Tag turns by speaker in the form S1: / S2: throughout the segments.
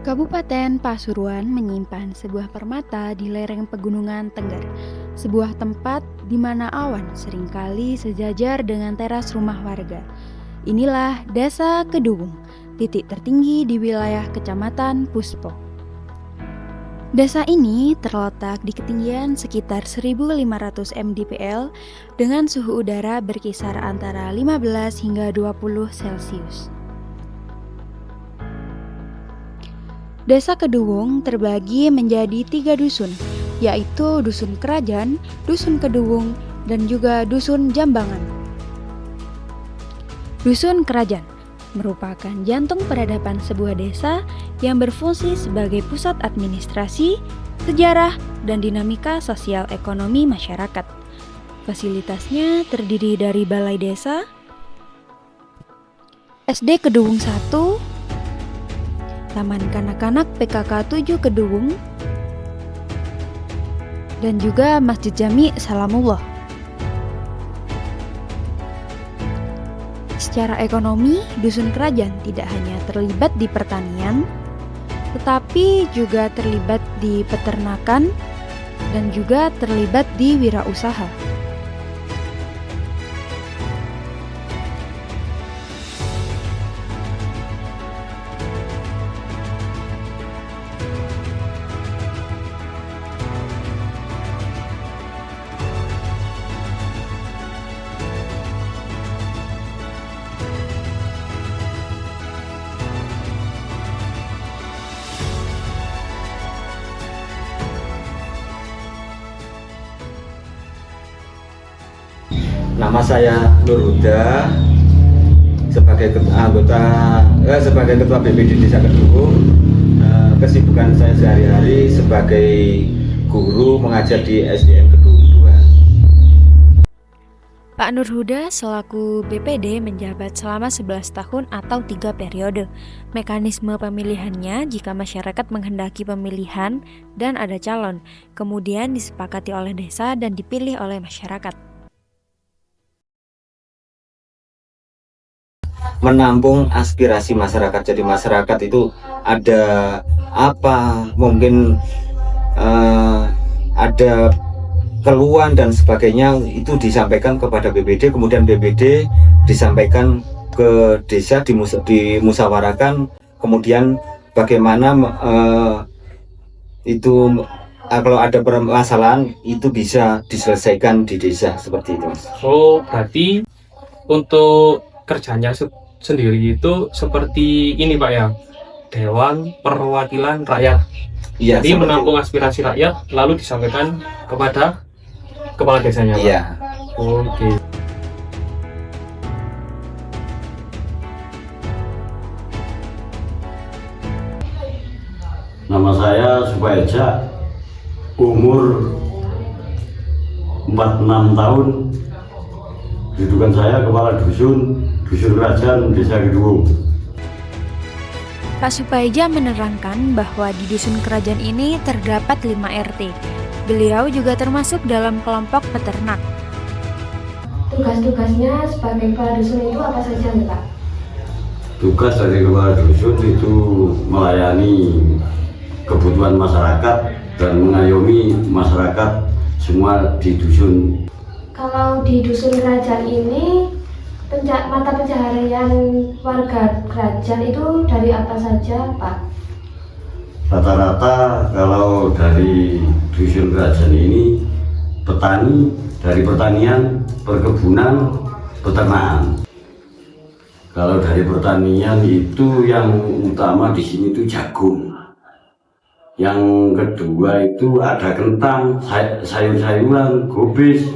S1: Kabupaten Pasuruan menyimpan sebuah permata di lereng Pegunungan Tengger, sebuah tempat di mana awan seringkali sejajar dengan teras rumah warga. Inilah Desa Kedungung, titik tertinggi di wilayah Kecamatan Puspo. Desa ini terletak di ketinggian sekitar 1.500 mdpl dengan suhu udara berkisar antara 15 hingga 20 Celcius. Desa Kedungung terbagi menjadi 3 dusun, yaitu Dusun Kerajaan, Dusun Kedungung, dan juga Dusun Jambangan. Dusun Kerajaan merupakan jantung peradaban sebuah desa yang berfungsi sebagai pusat administrasi, sejarah, dan dinamika sosial ekonomi masyarakat. Fasilitasnya terdiri dari balai desa, SD Kedungung 1, Taman Kanak-kanak PKK 7 Kedungung, dan juga Masjid Jami Salamullah. Secara ekonomi, Dusun Kerajaan tidak hanya terlibat di pertanian, tetapi juga terlibat di peternakan dan juga terlibat di wirausaha.
S2: Nama saya Nur Huda, sebagai ketua BPD Desa Kedungung. Kesibukan saya sehari-hari sebagai guru mengajar di SDN Kedungung 2.
S1: Pak Nur Huda selaku BPD menjabat selama 11 tahun atau 3 periode. Mekanisme pemilihannya jika masyarakat menghendaki pemilihan dan ada calon, kemudian disepakati oleh desa dan dipilih oleh masyarakat.
S2: Menampung aspirasi masyarakat. Jadi masyarakat itu ada apa, mungkin ada keluhan dan sebagainya, itu disampaikan kepada BPD, kemudian BPD disampaikan ke desa, dimusyawarahkan, kemudian bagaimana itu kalau ada permasalahan itu bisa diselesaikan di desa, seperti itu, Mas.
S3: Oh, berarti untuk kerjanya sendiri itu seperti ini, Pak, ya, Dewan Perwakilan Rakyat.
S2: Iya,
S3: jadi menampung aspirasi rakyat lalu disampaikan kepada kepala desanya, Pak.
S2: Iya.
S3: Oke.
S4: Nama saya Supaeja, umur 46 tahun. Kedudukan saya kepala Dusun Kerajaan Desa Kedungung.
S1: Pak Supaeja menerangkan bahwa di Dusun Kerajaan ini terdapat 5 RT. Beliau juga termasuk dalam kelompok peternak.
S5: Tugas-tugasnya sebagai kepala dusun itu apa saja, Pak?
S4: Tugas dari kepala dusun itu melayani kebutuhan masyarakat dan mengayomi masyarakat semua di dusun.
S5: Kalau di Dusun Kerajaan ini, mata pencaharian warga kerajaan itu dari apa saja, Pak?
S4: Rata-rata kalau dari Dusun Kerajaan ini petani, dari pertanian, perkebunan, peternakan. Kalau dari pertanian itu yang utama di sini itu jagung. Yang kedua itu ada kentang, sayur-sayuran, gobis.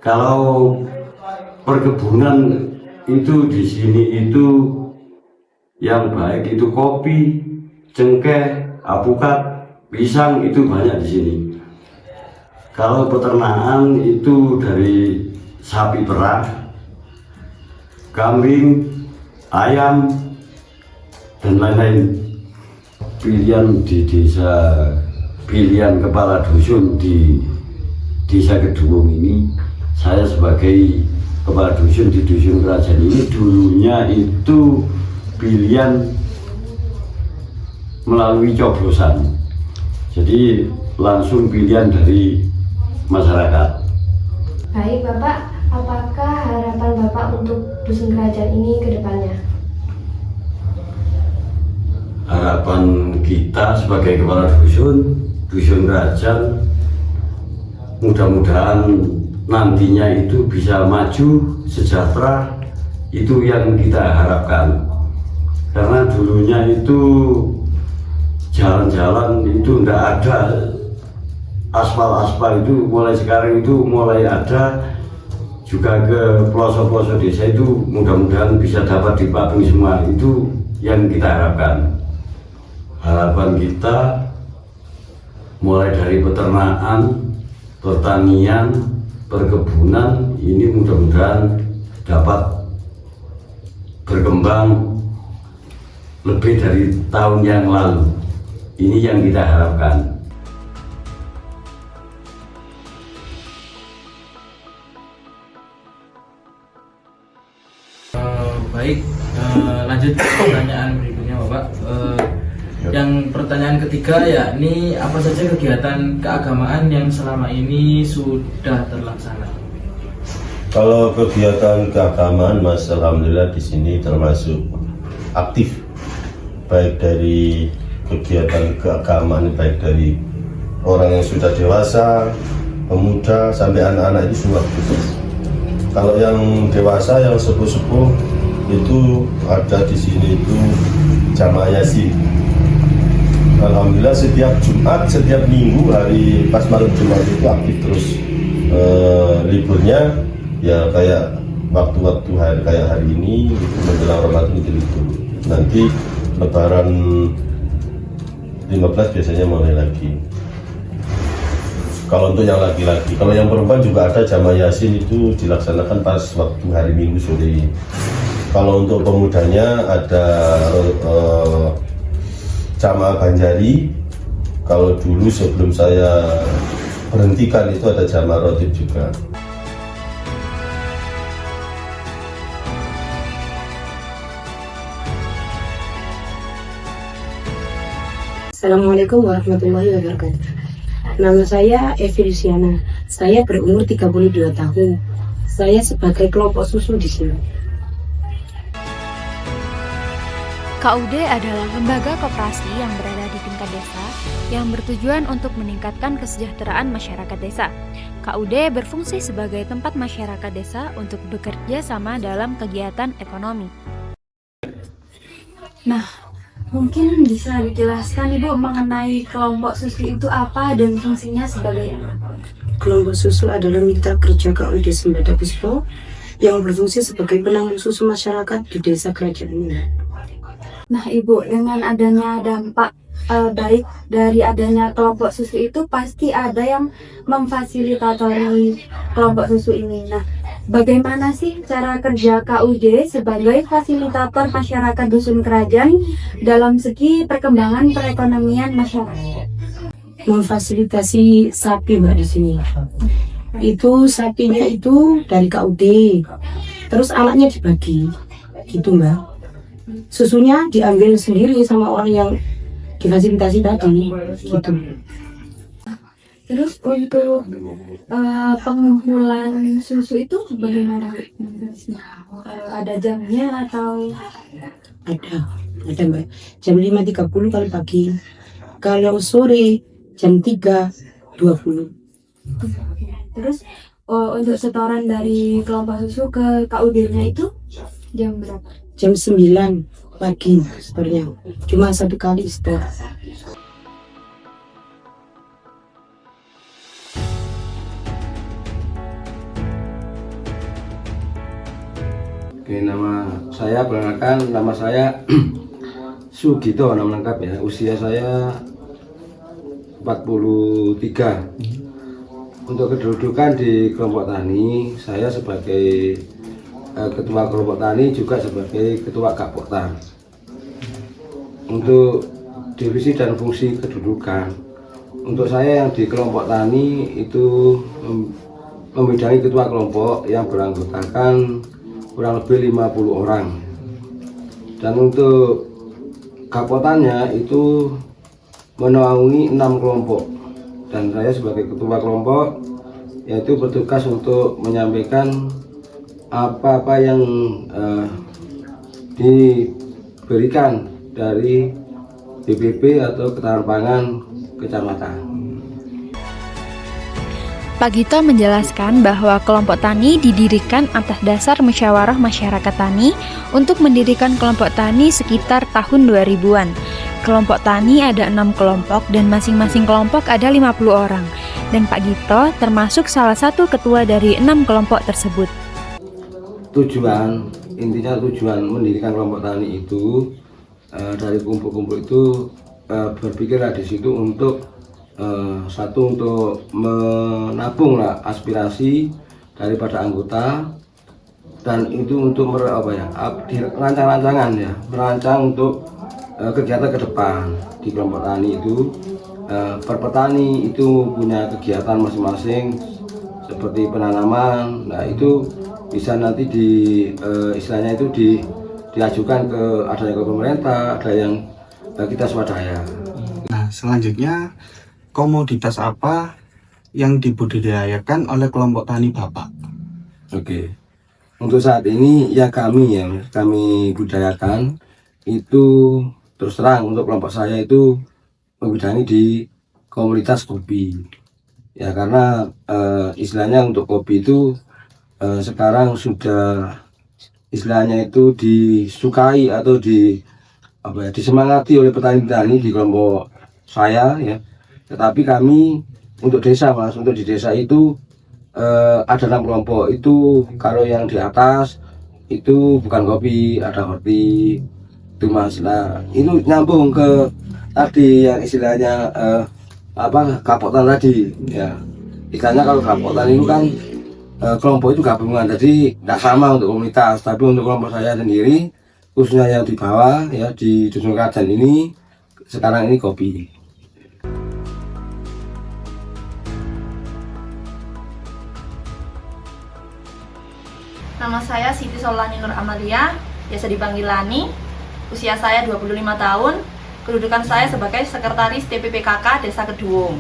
S4: Kalau perkebunan itu di sini itu yang baik itu kopi, cengkeh, alpukat, pisang, itu banyak di sini. Kalau peternakan itu dari sapi perah, kambing, ayam, dan lain-lain. Pilihan di desa, pilihan kepala dusun di Desa Kedungung ini, saya sebagai kepala dusun di Dusun Kerajaan ini dulunya itu pilihan melalui coblosan. Jadi langsung pilihan dari masyarakat.
S5: Baik Bapak, apakah harapan Bapak untuk dusun kerajaan ini ke depannya?
S4: Harapan kita sebagai kepala dusun kerajaan, mudah-mudahan nantinya itu bisa maju, sejahtera, itu yang kita harapkan. Karena dulunya itu jalan-jalan itu tidak ada, aspal-aspal itu mulai sekarang itu mulai ada, juga ke pelosok-pelosok desa itu mudah-mudahan bisa dapat dipatuhi semua, itu yang kita harapkan. Harapan kita mulai dari peternakan, pertanian, perkebunan ini mudah-mudahan dapat berkembang lebih dari tahun yang lalu. Ini yang kita harapkan.
S6: Baik, lanjut ke pertanyaan berikutnya Bapak. Yang pertanyaan ketiga yakni apa saja kegiatan keagamaan yang selama ini sudah terlaksana?
S7: Kalau kegiatan keagamaan, Mas, alhamdulillah di sini termasuk aktif, baik dari kegiatan keagamaan, baik dari orang yang sudah dewasa, pemuda, sampai anak-anak itu semua aktif. Kalau yang dewasa, yang sepuh-sepuh itu ada di sini itu jamaah Yasin. Alhamdulillah setiap Jumat, setiap minggu hari pas malam Jumat itu aktif terus. Liburnya ya kayak waktu-waktu hari kayak hari ini itu menjelang Ramadan itu libur. Nanti Lebaran 15 biasanya mulai lagi. Kalau untuk yang laki-laki, kalau yang perempuan juga ada jamaah Yasin itu dilaksanakan pas waktu hari Minggu sore. Kalau untuk pemudanya ada jamaah Banjari. Kalau dulu sebelum saya berhentikan itu ada jamaah rotib juga.
S8: Assalamualaikum warahmatullahi wabarakatuh. Nama saya Evi Luciana. Saya berumur 32 tahun. Saya sebagai kelompok susu di sini.
S1: KUD adalah lembaga koperasi yang berada di tingkat desa yang bertujuan untuk meningkatkan kesejahteraan masyarakat desa. KUD berfungsi sebagai tempat masyarakat desa untuk bekerja sama dalam kegiatan ekonomi. Nah, mungkin bisa dijelaskan Ibu mengenai kelompok susu itu apa dan fungsinya sebagai apa?
S8: Kelompok susu adalah mitra kerja KUD Sembada Puspo yang berfungsi sebagai penampung susu masyarakat di desa kerajaan ini.
S1: Nah Ibu, dengan adanya dampak baik dari adanya kelompok susu itu pasti ada yang memfasilitatori kelompok susu ini. Nah, bagaimana sih cara kerja KUD sebagai fasilitator masyarakat dusun kerajaan dalam segi perkembangan perekonomian masyarakat?
S8: Memfasilitasi sapi Mbak di sini. Itu sapinya itu dari KUD. Terus anaknya dibagi. Gitu Mbak. Susunya diambil sendiri sama orang yang difasilitasi tadi gitu.
S1: Terus untuk pengumpulan susu itu bagaimana? Ada jamnya atau?
S8: Ada Mbak. Jam 5.30 kalau pagi. Kalau sore jam 3.20.
S1: Terus untuk setoran dari kelompok susu ke KUD-nya itu jam berapa?
S8: Jam 9 pagi setornya. Cuma satu kali setor.
S9: Oke, nama saya Sugito, nama lengkap ya. Usia saya 43. Untuk kedudukan di kelompok tani, saya sebagai ketua kelompok tani juga sebagai ketua Kapoktan. Untuk divisi dan fungsi kedudukan, untuk saya yang di kelompok tani itu membidangi ketua kelompok yang beranggotakan kurang lebih 50 orang. Dan untuk kapotannya itu menaungi 6 kelompok dan saya sebagai ketua kelompok yaitu bertugas untuk menyampaikan apa-apa yang diberikan dari BPP atau Ketahanan Pangan Kecamatan.
S1: Pak Gito menjelaskan bahwa kelompok tani didirikan atas dasar musyawarah masyarakat tani untuk mendirikan kelompok tani sekitar tahun 2000-an. Kelompok tani ada 6 kelompok dan masing-masing kelompok ada 50 orang. Dan Pak Gito termasuk salah satu ketua dari 6 kelompok tersebut.
S9: Intinya tujuan mendirikan kelompok tani itu dari kumpul-kumpul itu berpikirlah di situ untuk satu untuk menabung aspirasi daripada anggota dan itu untuk merancang untuk kegiatan ke depan di kelompok tani itu. Per petani itu punya kegiatan masing-masing seperti penanaman. Nah itu bisa nanti istilahnya itu diajukan ada yang ke pemerintah, ada yang kita swadaya.
S10: Nah selanjutnya komoditas apa yang dibudidayakan oleh kelompok tani Bapak?
S9: Oke, untuk saat ini ya kami budidayakan itu terus terang untuk kelompok saya itu membidangi di komoditas kopi. Ya karena istilahnya untuk kopi itu sekarang sudah istilahnya itu disukai atau disemangati oleh petani-petani di kelompok saya ya. Tetapi kami untuk desa untuk di desa itu ada 6 kelompok itu. Kalau yang di atas itu bukan kopi, ada horti itu Mas. Nah itu nyambung ke tadi yang istilahnya kapotan tadi ya. Istilahnya kalau kapotan itu kan kelompok itu gabungan, jadi tidak sama untuk komunitas. Tapi untuk kelompok saya sendiri khususnya yang di bawah ya di Dusun Kerajaan ini sekarang ini kopi.
S11: Nama saya Siti Solani Nur Amalia, biasa dipanggil Lani. Usia saya 25 tahun. Kedudukan saya sebagai Sekretaris TPPKK Desa Keduung.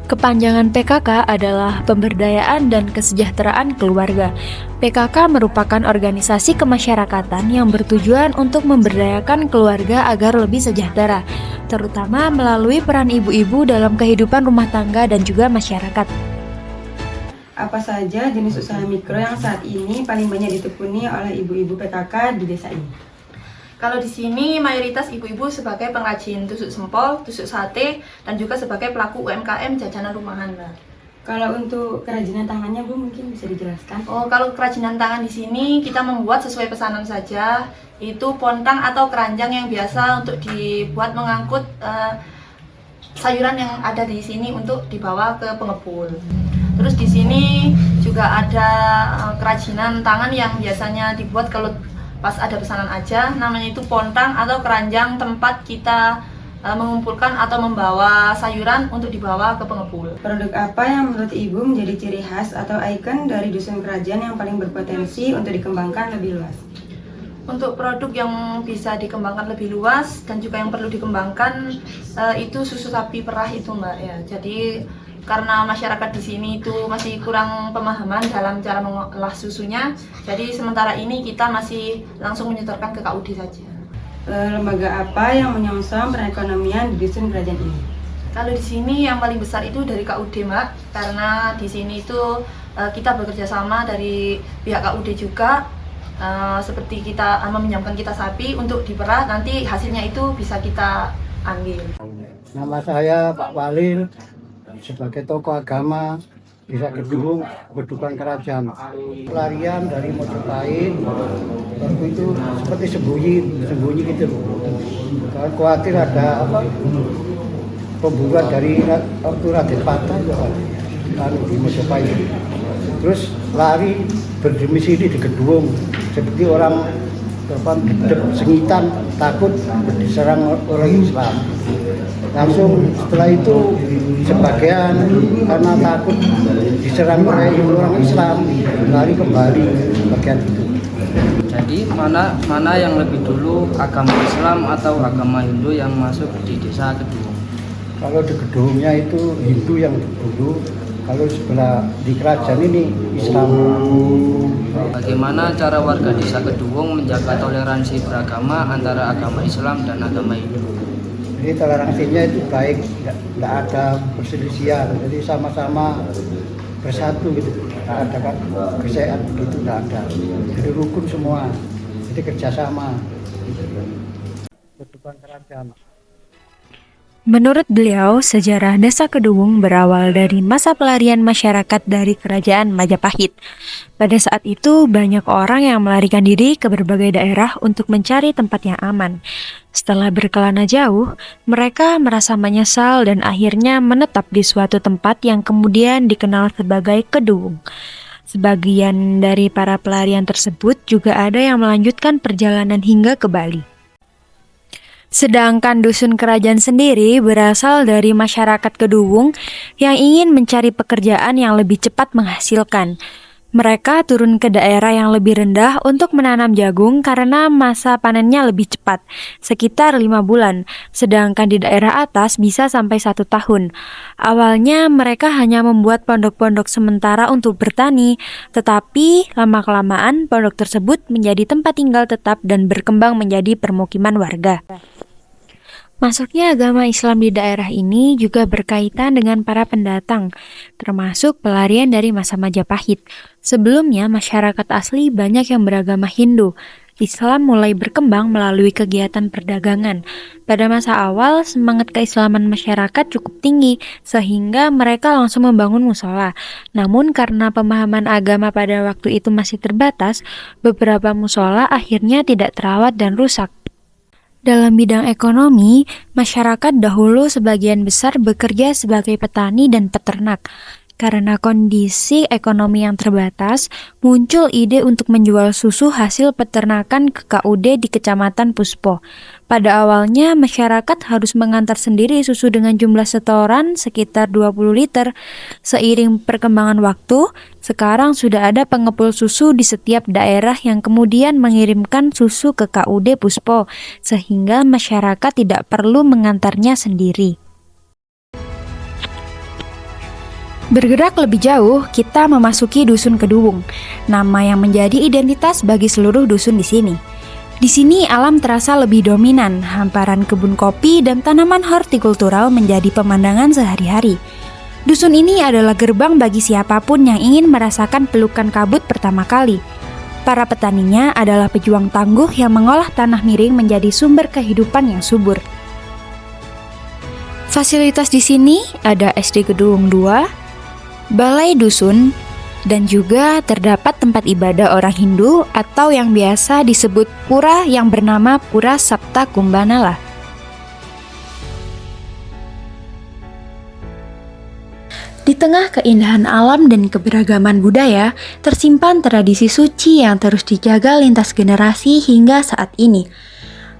S1: Kepanjangan PKK adalah Pemberdayaan dan Kesejahteraan Keluarga. PKK merupakan organisasi kemasyarakatan yang bertujuan untuk memberdayakan keluarga agar lebih sejahtera, terutama melalui peran ibu-ibu dalam kehidupan rumah tangga dan juga masyarakat.
S8: Apa saja jenis usaha mikro yang saat ini paling banyak ditekuni oleh ibu-ibu PKK di desa ini?
S11: Kalau di sini mayoritas ibu-ibu sebagai pengrajin tusuk sempol, tusuk sate, dan juga sebagai pelaku UMKM jajanan rumahan, Mbak.
S8: Kalau untuk kerajinan tangannya, Bu, mungkin bisa dijelaskan?
S11: Oh, kalau kerajinan tangan di sini kita membuat sesuai pesanan saja. Itu pontang atau keranjang yang biasa untuk dibuat mengangkut sayuran yang ada di sini untuk dibawa ke pengepul. Terus di sini juga ada kerajinan tangan yang biasanya dibuat kalau pas ada pesanan aja, namanya itu pontang atau keranjang tempat kita mengumpulkan atau membawa sayuran untuk dibawa ke pengepul.
S8: Produk apa yang menurut Ibu menjadi ciri khas atau ikon dari Dusun Kerajaan yang paling berpotensi untuk dikembangkan lebih luas?
S11: Untuk produk yang bisa dikembangkan lebih luas dan juga yang perlu dikembangkan itu susu sapi perah itu, Mbak ya. Jadi karena masyarakat di sini itu masih kurang pemahaman dalam cara mengolah susunya, jadi sementara ini kita masih langsung menyetorkan ke KUD saja.
S8: Lembaga apa yang menyongsong perekonomian di Dusun Kerajaan ini?
S11: Kalau di sini yang paling besar itu dari KUD, Mbak, karena di sini itu kita bekerja sama dari pihak KUD juga, seperti kita meminjamkan kita sapi untuk diperah, nanti hasilnya itu bisa kita ambil.
S12: Nama saya Pak Walil, sebagai tokoh agama Desa Keduung, Kedukan Kerajaan. Pelarian dari Mojopahit waktu itu seperti sembunyi gitu. Kalau khawatir ada pemburuan dari waktu Raden Patah di Mojopahit. Terus lari berdomisili di Keduung seperti orang sengitan, takut diserang orang Islam. Langsung setelah itu sebagian karena takut diserang oleh orang Islam lari kembali bagian itu.
S13: Jadi mana yang lebih dulu, agama Islam atau agama Hindu yang masuk di desa Kedung?
S12: Kalau di Kedungnya itu Hindu yang dulu, kalau sebelah di kerajaan ini Islam.
S13: Bagaimana cara warga desa Kedung menjaga toleransi beragama antara agama Islam dan agama Hindu?
S12: Jadi toleransinya itu baik, tidak ada perselisihan, jadi sama-sama bersatu gitu, tidak ada kan gesekan gitu, tidak ada. Jadi rukun semua, jadi kerjasama. Kehidupan kerajaan.
S1: Menurut beliau, sejarah Desa Kedung berawal dari masa pelarian masyarakat dari Kerajaan Majapahit. Pada saat itu, banyak orang yang melarikan diri ke berbagai daerah untuk mencari tempat yang aman. Setelah berkelana jauh, mereka merasa menyesal dan akhirnya menetap di suatu tempat yang kemudian dikenal sebagai Kedung. Sebagian dari para pelarian tersebut juga ada yang melanjutkan perjalanan hingga ke Bali. Sedangkan dusun kerajaan sendiri berasal dari masyarakat Kedung yang ingin mencari pekerjaan yang lebih cepat menghasilkan. Mereka turun ke daerah yang lebih rendah untuk menanam jagung karena masa panennya lebih cepat, sekitar 5 bulan, sedangkan di daerah atas bisa sampai 1 tahun. Awalnya mereka hanya membuat pondok-pondok sementara untuk bertani, tetapi lama-kelamaan pondok tersebut menjadi tempat tinggal tetap dan berkembang menjadi permukiman warga. Masuknya agama Islam di daerah ini juga berkaitan dengan para pendatang, termasuk pelarian dari masa Majapahit. Sebelumnya, masyarakat asli banyak yang beragama Hindu. Islam mulai berkembang melalui kegiatan perdagangan. Pada masa awal, semangat keislaman masyarakat cukup tinggi, sehingga mereka langsung membangun musola. Namun karena pemahaman agama pada waktu itu masih terbatas, beberapa musola akhirnya tidak terawat dan rusak. Dalam bidang ekonomi, masyarakat dahulu sebagian besar bekerja sebagai petani dan peternak. Karena kondisi ekonomi yang terbatas, muncul ide untuk menjual susu hasil peternakan ke KUD di Kecamatan Puspo. Pada awalnya, masyarakat harus mengantar sendiri susu dengan jumlah setoran sekitar 20 liter. Seiring perkembangan waktu, sekarang sudah ada pengepul susu di setiap daerah yang kemudian mengirimkan susu ke KUD Puspo, sehingga masyarakat tidak perlu mengantarnya sendiri. Bergerak lebih jauh, kita memasuki Dusun Kedung, nama yang menjadi identitas bagi seluruh dusun di sini. Di sini alam terasa lebih dominan, hamparan kebun kopi dan tanaman hortikultural menjadi pemandangan sehari-hari. Dusun ini adalah gerbang bagi siapapun yang ingin merasakan pelukan kabut pertama kali. Para petaninya adalah pejuang tangguh yang mengolah tanah miring menjadi sumber kehidupan yang subur. Fasilitas di sini ada SD Kedung 2, Balai Dusun, dan juga terdapat tempat ibadah orang Hindu atau yang biasa disebut pura yang bernama Pura Sapta Kumbanala. Di tengah keindahan alam dan keberagaman budaya, tersimpan tradisi suci yang terus dijaga lintas generasi hingga saat ini.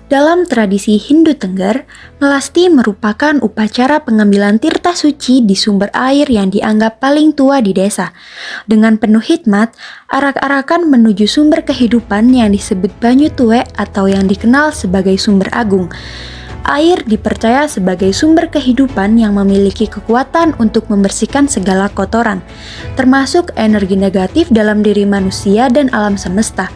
S1: Dalam tradisi Hindu Tengger, melasti merupakan upacara pengambilan tirta suci di sumber air yang dianggap paling tua di desa. Dengan penuh hikmat, arak-arakan menuju sumber kehidupan yang disebut Banyu Tuwek atau yang dikenal sebagai sumber agung. Air dipercaya sebagai sumber kehidupan yang memiliki kekuatan untuk membersihkan segala kotoran, termasuk energi negatif dalam diri manusia dan alam semesta.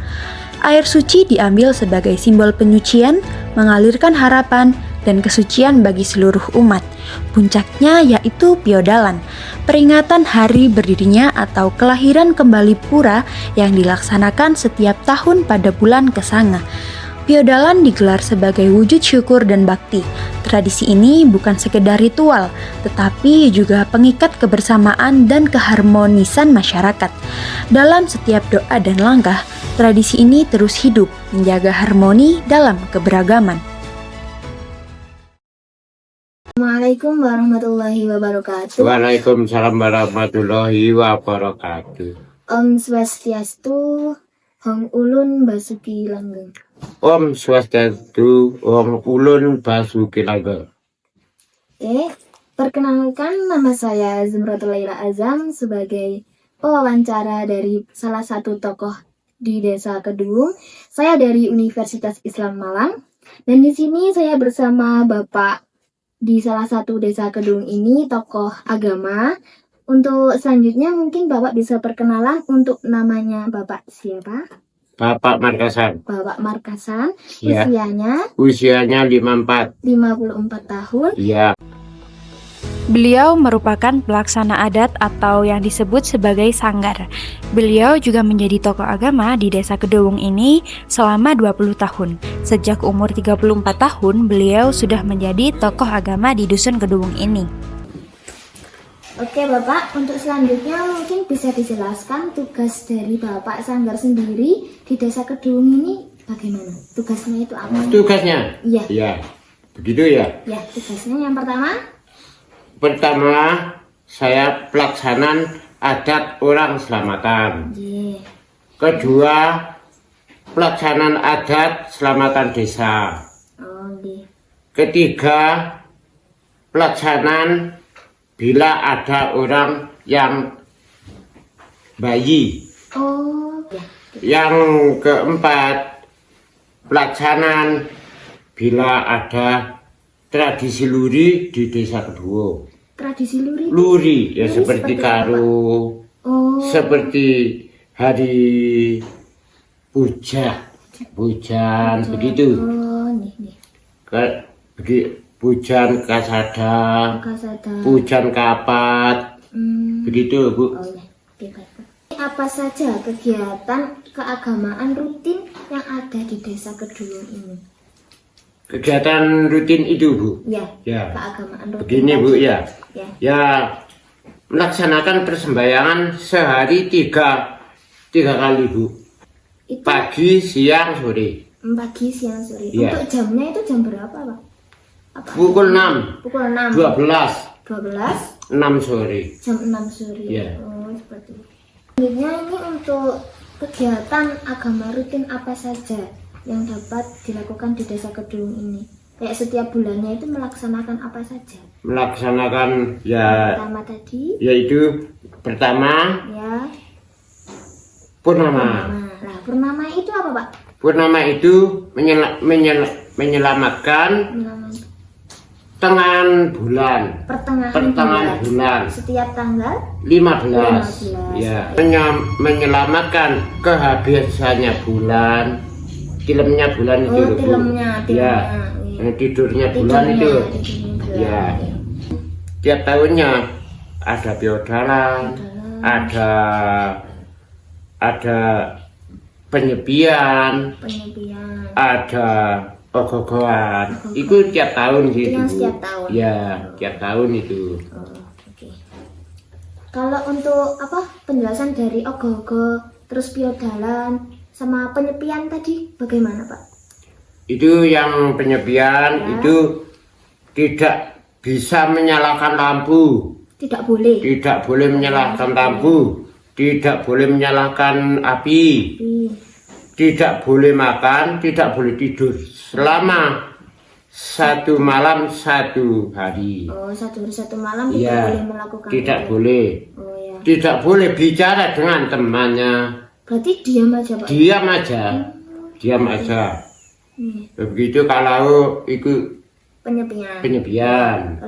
S1: Air suci diambil sebagai simbol penyucian, mengalirkan harapan, dan kesucian bagi seluruh umat. Puncaknya yaitu Piodalan, peringatan hari berdirinya atau kelahiran kembali pura yang dilaksanakan setiap tahun pada bulan Kesanga. Piodalan digelar sebagai wujud syukur dan bakti. Tradisi ini bukan sekedar ritual, tetapi juga pengikat kebersamaan dan keharmonisan masyarakat. Dalam setiap doa dan langkah, tradisi ini terus hidup, menjaga harmoni dalam keberagaman.
S14: Assalamualaikum warahmatullahi wabarakatuh.
S15: Waalaikumsalam warahmatullahi wabarakatuh.
S14: Om Swastiastu, Hong Ulun Basuki Langgeng.
S15: Om Swastiastu, Om Ulun Basuki Langgeng.
S14: Perkenalkan, nama saya Zumratul Laila Azam sebagai pewawancara dari salah satu tokoh di Desa Kedung. Saya dari Universitas Islam Malang. Dan di sini saya bersama Bapak di salah satu Desa Kedung ini, tokoh agama. Untuk selanjutnya mungkin Bapak bisa perkenalan untuk namanya Bapak siapa?
S15: Bapak Markasan.
S14: Bapak Markasan.
S15: Ya.
S14: Usianya
S15: 54
S14: tahun.
S15: Iya.
S1: Beliau merupakan pelaksana adat atau yang disebut sebagai sanggar. Beliau juga menjadi tokoh agama di Desa Kedung ini selama 20 tahun. Sejak umur 34 tahun, beliau sudah menjadi tokoh agama di Dusun Kedung ini.
S14: Oke Bapak, untuk selanjutnya mungkin bisa dijelaskan tugas dari Bapak Sanggar sendiri di Desa Kedung ini bagaimana? Tugasnya itu apa?
S15: Tugasnya?
S14: Iya.
S15: Ya. Begitu ya?
S14: Ya, tugasnya yang
S15: Pertama, saya pelaksanaan adat orang selamatan.
S14: Iya.
S15: Kedua, pelaksanaan adat selamatan desa.
S14: Oh, iya.
S15: Ketiga, pelaksanaan bila ada orang yang bayi.
S14: Oh, ya.
S15: Yang keempat, pelaksanaan bila ada tradisi luri di Desa Kedung.
S14: Tradisi luri?
S15: Luri, ya
S14: Luri
S15: seperti karo, seperti hari pujan, begitu.
S14: Oh, nih.
S15: Pujan kasada, pujan kapat, begitu Bu.
S14: Oh, ya. Oke, Bapak. Apa saja kegiatan keagamaan rutin yang ada di Desa Kedung ini?
S15: Kegiatan rutin itu Bu.
S14: Ya. Keagamaan rutin.
S15: Begini Bu ya.
S14: Ya.
S15: Melaksanakan persembayangan sehari tiga kali Bu.
S14: Itu
S15: pagi, siang, sore.
S14: Pagi, siang, sore.
S15: Ya.
S14: Untuk jamnya itu jam berapa Pak?
S15: Pukul 6.
S14: Pukul 6.
S15: 12. 6 sore.
S14: Jam 6 sore.
S15: Ya.
S14: Oh, seperti itu. Selanjutnya ini untuk kegiatan agama rutin apa saja yang dapat dilakukan di Desa Kedung ini? Kayak setiap bulannya itu melaksanakan apa saja?
S15: Melaksanakan ya
S14: Pertama tadi,
S15: yaitu pertama
S14: ya,
S15: purnama.
S14: Nah, purnama itu apa Pak?
S15: Purnama itu menyelamatkan pertengahan bulan.
S14: Pertengahan bulan. Setiap tanggal
S15: 15. Ya. Menyelamatkan kehabisannya bulan. Filmnya bulan itu.
S14: Filmnya.
S15: Ya. Tidurnya bulan itu. Ya. Tiap tahunnya ada piodalan, ada penyepian, ada ogoh-ogohan. Itu tiap tahun gitu.
S14: Setiap tahun.
S15: Ya, tiap tahun itu.
S14: Oke. Kalau untuk penjelasan dari ogoh-ogoh, terus piodalan sama penyepian tadi bagaimana Pak?
S15: Itu yang penyepian itu tidak bisa menyalakan lampu.
S14: Tidak boleh.
S15: Tidak boleh menyalakan lampu. Tidak boleh menyalakan api. Tidak boleh makan, tidak boleh tidur selama 1 malam 1 hari.
S14: Oh, 1 hari 1 malam tidak
S15: Ya,
S14: boleh melakukan
S15: tidak
S14: itu.
S15: boleh.
S14: Oh, ya.
S15: Tidak boleh bicara dengan temannya.
S14: Berarti diam aja Pak?
S15: Diam aja. Begitu kalau itu penyepian.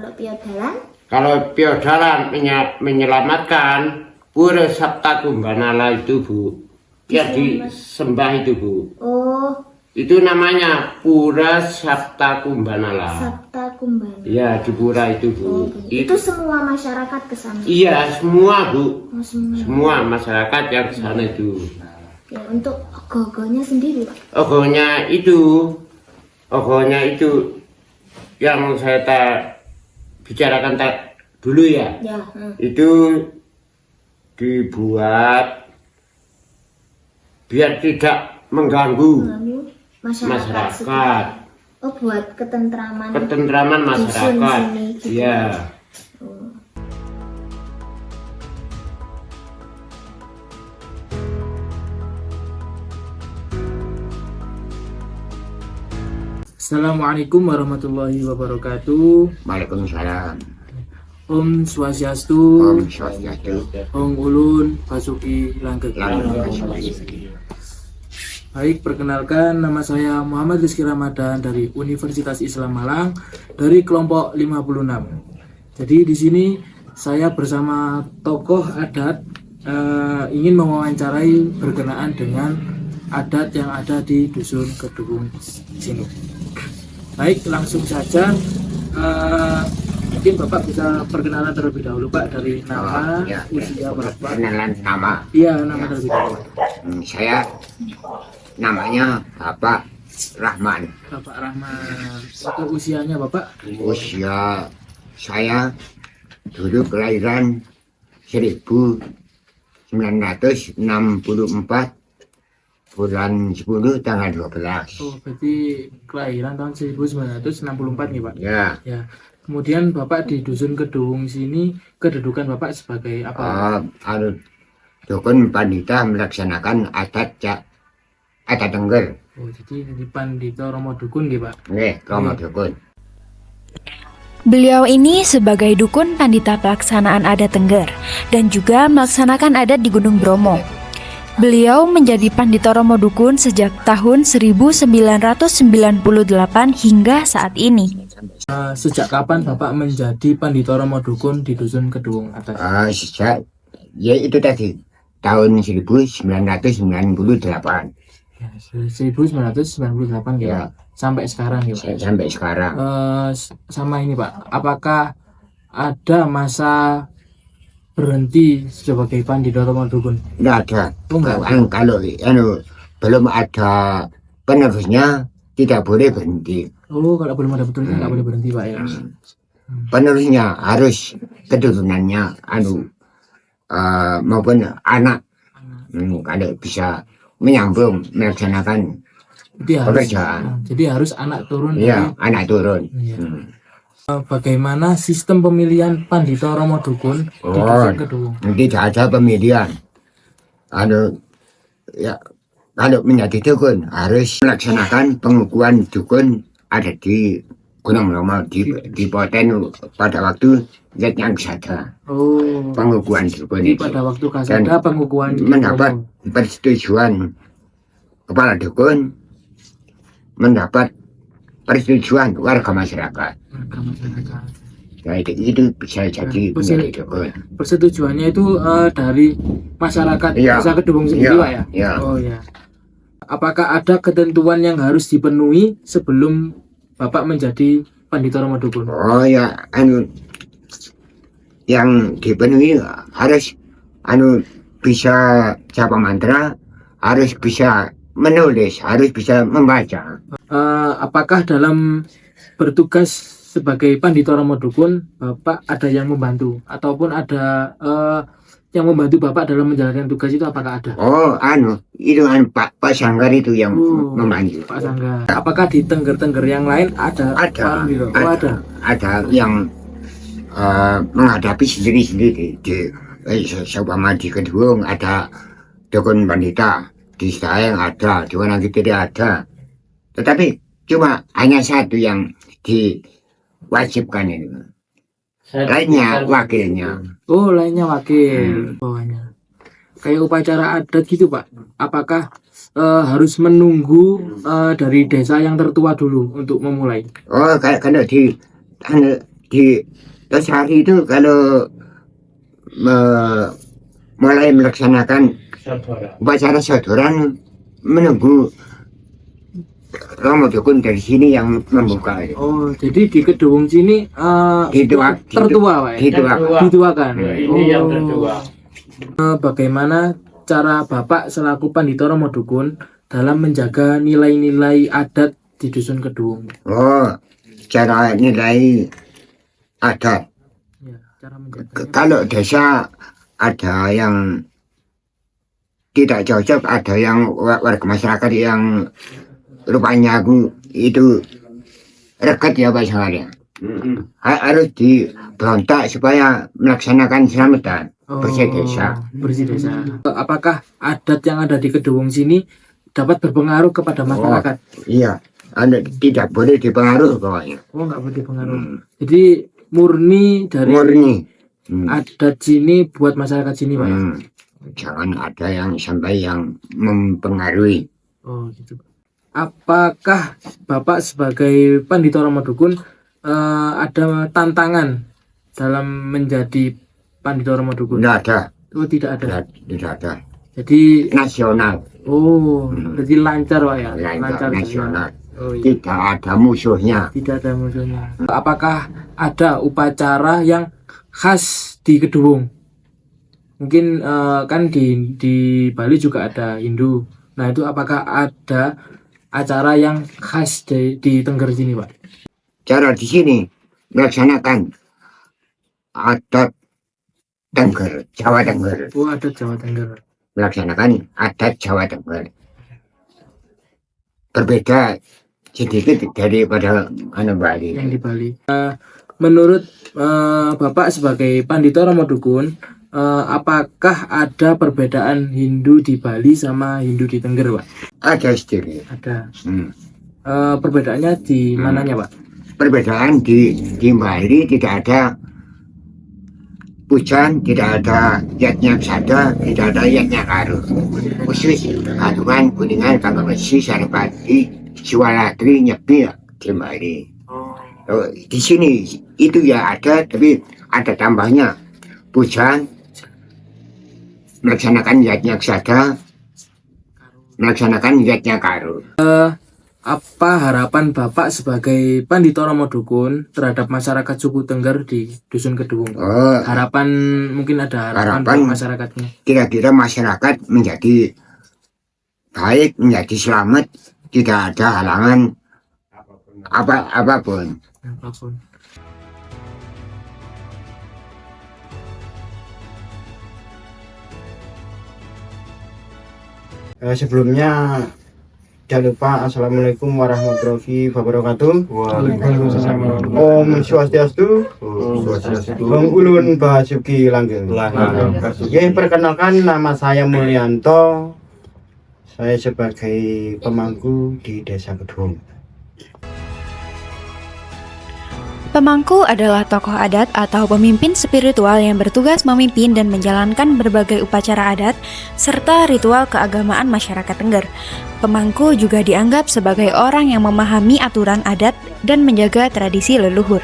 S14: Kalau
S15: piodalan menyelamatkan pura sabta kumbanala itu Bu. Yang disembah itu Bu.
S14: Oh.
S15: Itu namanya pura sabta kumbanala.
S14: Sabta Kumbana.
S15: Ya, di pura itu Bu.
S14: Itu semua masyarakat ke sana?
S15: Iya, semua Bu.
S14: Oh, semua.
S15: Semua masyarakat yang ke sana itu.
S14: Ya, untuk ogoh-ogohnya sendiri Pak?
S15: Ogohnya itu yang saya bicarakan dulu ya. Itu dibuat biar tidak mengganggu masyarakat.
S14: Oh, buat ketentraman
S15: masyarakat.
S14: Sini, gitu.
S15: Ya.
S6: Assalamualaikum warahmatullahi wabarakatuh.
S15: Waalaikumsalam.
S6: Om Swastiastu.
S15: Om Swastiastu.
S6: Om Ulun Basuki Langgeng. Baik, perkenalkan nama saya Muhammad Rizky Ramadan dari Universitas Islam Malang dari kelompok 56. Jadi di sini saya bersama tokoh adat ingin mewawancarai berkenaan dengan adat yang ada di Dusun Kedung sini. Baik, langsung saja. Mungkin Bapak bisa perkenalan terlebih dahulu Pak, dari nama, usia berapa?
S15: Perkenalan nama.
S6: Iya, nama terlebih dahulu.
S15: Saya namanya Bapak Rahman.
S6: Bapak Rahman. Untuk usianya Bapak?
S15: Usia saya dulu kelahiran 1964 bulan 10 tanggal 12.
S6: Oh, berarti kelahiran tahun 1964 nih Pak?
S15: Ya.
S6: Ya. Kemudian Bapak di Dusun Kedung sini, kedudukan Bapak sebagai apa?
S15: Dukun Pandita melaksanakan adat Tengger.
S6: Oh, jadi di Pandita Romo Dukun gitu Pak?
S15: Nggih, Romo Dukun.
S1: Beliau ini sebagai dukun pandita pelaksanaan adat Tengger dan juga melaksanakan adat di Gunung Bromo. Beliau menjadi Pandita Romo Dukun sejak tahun 1998 hingga saat ini.
S6: Sejak kapan Bapak menjadi Pandita Romo Dukun di Dusun Kedung atas?
S15: Sejak, ya itu tadi, tahun 1998.
S6: Ya, 1998 ya, Pak. Sampai sekarang ya Pak?
S15: Sampai sekarang.
S6: Sama ini Pak, apakah ada masa berhenti sebagai Pandita Romo Dukun?
S15: Tidak ada.
S6: Oh, enggak.
S15: Kalau belum ada penerusnya tidak boleh berhenti.
S6: Oh, kalau belum ada penerusnya nggak boleh berhenti Pak ya?
S15: Penerusnya harus keturunannya maupun anak. Kalau bisa menyambung melaksanakan pekerjaan.
S6: Jadi harus anak turun.
S15: Iya, anak turun.
S6: Iya. Bagaimana sistem pemilihan Pandita Romo Dukun di Dusun Kedung?
S15: Tidak ada pemilihan. Ya, kalau menjadi dukun harus melaksanakan pengukuhan dukun ada di Gunung Bromo di Poten pada waktu yang kesada.
S6: Oh.
S15: Pengukuhan dukun
S6: Jadi pada waktu kasada pengukuhan
S15: mendapat persetujuan kepala dukun, mendapat persetujuan warga masyarakat. Nah, itu bisa jadi menjadi dukun.
S6: Persetujuannya itu dari masyarakat Desa Kedung sendiri Pak ya?
S15: Iya.
S6: Oh ya. Apakah ada ketentuan yang harus dipenuhi sebelum Bapak menjadi Pandita Romo Dukun?
S15: Oh ya, yang dipenuhi harus bisa japa mantra, harus bisa menulis, harus bisa membaca.
S6: Apakah dalam bertugas sebagai Pandita Romo Dukun Bapak ada yang membantu ataupun ada yang membantu Bapak dalam menjalankan tugas itu, apakah ada?
S15: Oh, itu Pak Sanggar itu yang membantu.
S6: Pak Sanggar. Apakah di Tengger-Tengger yang lain ada?
S15: Ada.
S6: Ada.
S15: Ada yang menghadapi sendiri-sendiri. Seumpama di Kedung ada dukun pandita, di Sayang ada, di Wonogiri ada. Tetapi cuma hanya satu yang diwajibkan itu. Lainnya wakilnya.
S6: Oh, lainnya wakil. Bawahnya. Kayak upacara adat gitu Pak. Apakah harus menunggu dari desa yang tertua dulu untuk memulai?
S15: Oh, kalau di Tosari itu kalau mulai melaksanakan upacara sodoran menunggu Romo Dukun dari sini yang membuka.
S6: Oh, jadi di Kedung sini tertua Pak ya? Dituakan.
S15: Ini yang tertua.
S6: Bagaimana cara Bapak selaku Pandita Romo Dukun dalam menjaga nilai-nilai adat di Dusun Kedung?
S15: Oh, cara nilai adat.
S6: Ya, cara
S15: kalau desa ada yang tidak cocok, ada yang warga masyarakat yang rupanya itu rekat ya Pak Sanggar. Harus diberontak supaya melaksanakan selamatan bersih desa.
S6: Bersih desa. Apakah adat yang ada di Kedung sini dapat berpengaruh kepada masyarakat?
S15: Iya, tidak boleh dipengaruhi pokoknya.
S6: Oh, nggak boleh dipengaruhi. Jadi murni dari adat sini buat masyarakat sini Pak.
S15: Jangan ada yang sampai yang mempengaruhi.
S6: Oh gitu. Apakah Bapak sebagai Pandito Romo Dukun ada tantangan dalam menjadi Pandito Romo Dukun?
S15: Tidak ada.
S6: Oh tidak ada.
S15: Tidak ada.
S6: Jadi
S15: nasional.
S6: Oh, jadi lancar Pak ya?
S15: Lancar nasional.
S6: Oh, iya.
S15: Tidak ada musuhnya.
S6: Tidak ada musuhnya. Apakah ada upacara yang khas di Kedung? Mungkin kan di Bali juga ada Hindu. Nah itu apakah ada acara yang khas di Tengger sini Pak?
S15: Cara di sini melaksanakan adat Tengger, Jawa Tengger.
S6: Oh adat Jawa Tengger.
S15: Melaksanakan adat Jawa Tengger. Berbeda sedikit daripada Bali.
S6: Yang di Bali. Menurut Bapak sebagai Pandito Romo Dukun, apakah ada perbedaan Hindu di Bali sama Hindu di Tengger, Pak?
S15: Ada sedikit.
S6: Ada. Perbedaannya di mananya, Pak?
S15: Perbedaan di Bali tidak ada pujan, tidak ada yatnya sada, tidak ada yatnya karu. Khusus kandungan kuningan kanggo besi saripati Siwalatri Nyepi di Bali. Di sini itu ya ada, tapi ada tambahnya pujan, melaksanakan yatnya sada, melaksanakan yatnya karu.
S6: Apa harapan Bapak sebagai Pandito Romo Dukun terhadap masyarakat suku Tengger di Dusun Kedung? Harapan, mungkin ada harapan masyarakatnya.
S15: Kira-kira masyarakat menjadi baik, menjadi selamat, tidak ada halangan apapun.
S12: Sebelumnya jangan lupa assalamualaikum warahmatullahi wabarakatuh. Om Swastiastu. Om Ulun Basuki Langgeng. Perkenalkan, nama saya Mulyanto. Saya sebagai pemangku di Desa Kedung.
S1: Pemangku adalah tokoh adat atau pemimpin spiritual yang bertugas memimpin dan menjalankan berbagai upacara adat serta ritual keagamaan masyarakat Tengger. Pemangku juga dianggap sebagai orang yang memahami aturan adat dan menjaga tradisi leluhur.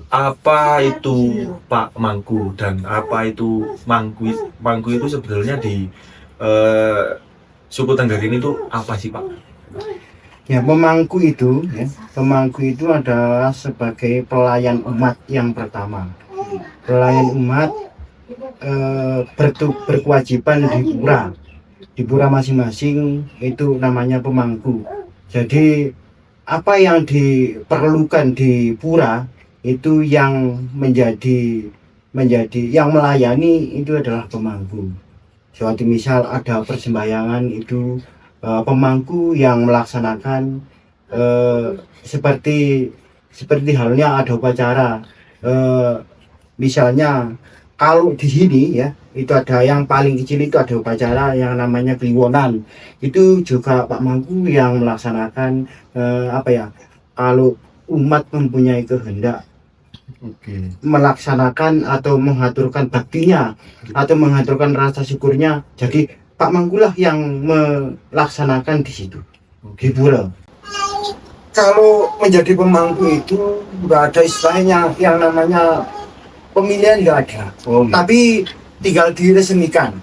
S16: Apa itu Pak Mangku dan apa itu Mangku? Mangku itu sebenarnya di suku Tengger ini tuh apa sih Pak?
S12: Ya, pemangku itu adalah sebagai pelayan umat yang pertama. Pelayan umat berkewajiban di pura masing-masing, itu namanya pemangku. Jadi apa yang diperlukan di pura itu yang menjadi yang melayani itu adalah pemangku. Suatu misal ada persembahyangan, itu pemangku yang melaksanakan, seperti halnya ada upacara, misalnya kalau di sini ya itu ada yang paling kecil, itu ada upacara yang namanya Kliwonan, itu juga Pak Mangku yang melaksanakan. Kalau umat mempunyai kehendak melaksanakan atau mengaturkan baktinya atau mengaturkan rasa syukurnya, jadi Pak Mangkulah yang melaksanakan di situ, di pura. Kalau menjadi pemangku itu nggak ada istilahnya yang namanya pemilihan, nggak ada. Tapi tinggal diresmikan.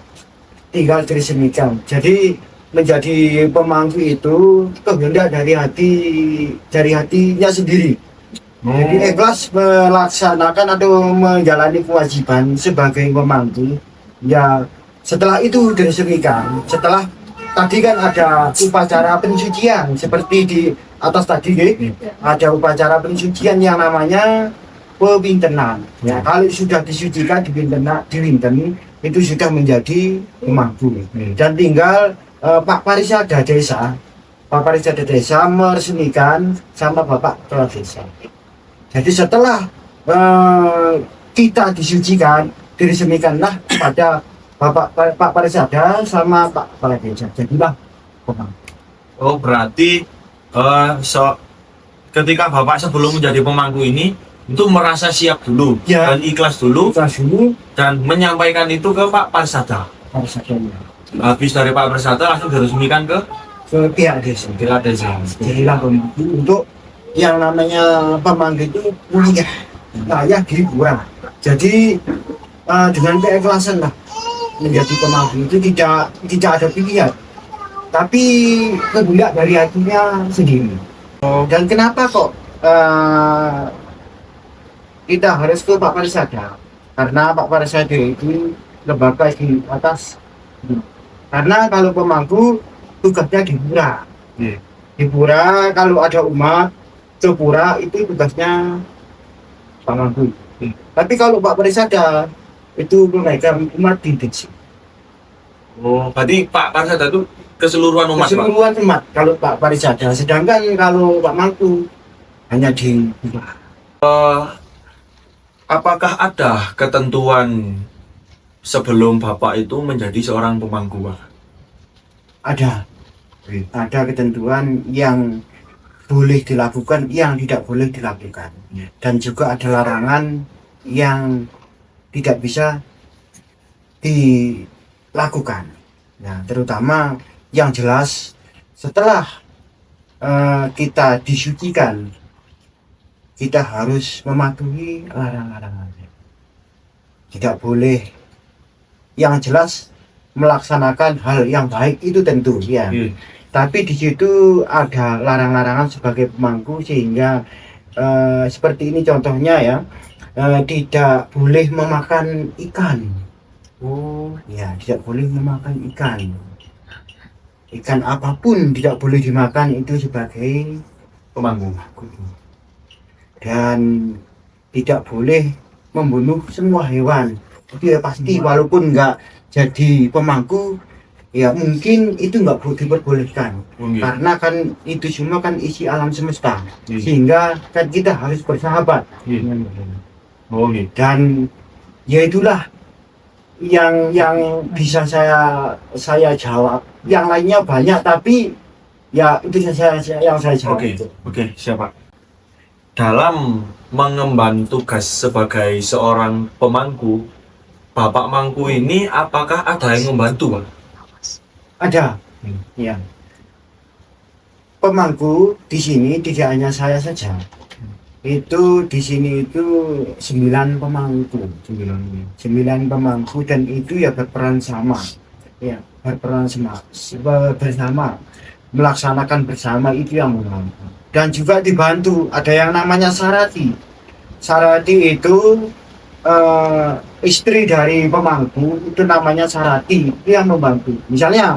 S12: Jadi menjadi pemangku itu kehendak dari hatinya sendiri. Jadi ikhlas melaksanakan atau menjalani kewajiban sebagai pemangku. Ya, setelah itu diresmikan, setelah tadi kan ada upacara pensucian seperti di atas tadi, ada upacara pensucian yang namanya pepintenan. Ya, kalau sudah disucikan, diwinten, itu sudah menjadi pemangku. Dan tinggal Pak Parisada Desa meresmikan sama Bapak Kepala Desa. Jadi setelah kita disucikan, diresmikanlah pada Pak Parisada sama Pak Kepala Desa. Jadilah pemangku.
S16: Oh, berarti ketika Bapak sebelum menjadi pemangku ini itu merasa siap dulu dan ikhlas dulu dan menyampaikan itu ke Pak Parisada. habis dari Pak Persata langsung diresmikan ke
S12: pihak desa.
S16: pihak desa.
S12: Jadilah pemangku untuk yang namanya pemangku itu layak hiburan. Jadi dengan keikhlasan lah menjadi pemangku itu tidak ada pilihan, tapi kehendak dari hatinya sendiri. Dan kenapa kok kita harus ke Pak Parisada? Karena Pak Parisada itu lembaga di atas. Karena kalau pemangku tugasnya di pura. Di pura kalau ada umat ke pura itu tugasnya pemangku. Tapi kalau Pak Parisada itu menaikkan umat di desa.
S16: Oh, berarti Pak Parisada itu keseluruhan umat,
S12: keseluruhan umat kalau Pak Parisada. Sedangkan kalau Pak Mangku hanya di pura.
S16: Apakah ada ketentuan sebelum Bapak itu menjadi seorang pemangku, Pak?
S12: Ada ketentuan yang boleh dilakukan, yang tidak boleh dilakukan, dan juga ada larangan yang tidak bisa dilakukan. Nah, terutama yang jelas setelah kita disucikan, kita harus mematuhi larangan-larangannya. Tidak boleh, yang jelas melaksanakan hal yang baik itu tentu ya. Tapi di situ ada larang-larangan sebagai pemangku, sehingga seperti ini contohnya ya, tidak boleh memakan ikan. Oh ya, tidak boleh memakan ikan. Ikan apapun tidak boleh dimakan itu sebagai
S16: pemangku.
S12: Dan tidak boleh membunuh semua hewan. Itu ya pasti, walaupun nggak jadi pemangku, ya mungkin itu nggak diperbolehkan. Karena kan itu semua kan isi alam semesta, sehingga kan kita harus bersahabat. Dan ya itulah yang bisa saya jawab. Yang lainnya banyak, tapi ya itu yang saya jawab.
S16: Oke, siapa? Dalam mengemban tugas sebagai seorang pemangku, Bapak Mangku ini apakah ada yang membantu, Pak?
S12: Ada. Ya. Pemangku di sini tidak hanya saya saja. Itu di sini itu 9 pemangku. 9 pemangku, dan itu ya berperan sama. Ya, berperan bersama. Melaksanakan bersama itu yang membantu. Dan juga dibantu, ada yang namanya Sarati. Sarati itu istri dari pemangku, itu namanya Sarati, itu yang membantu. Misalnya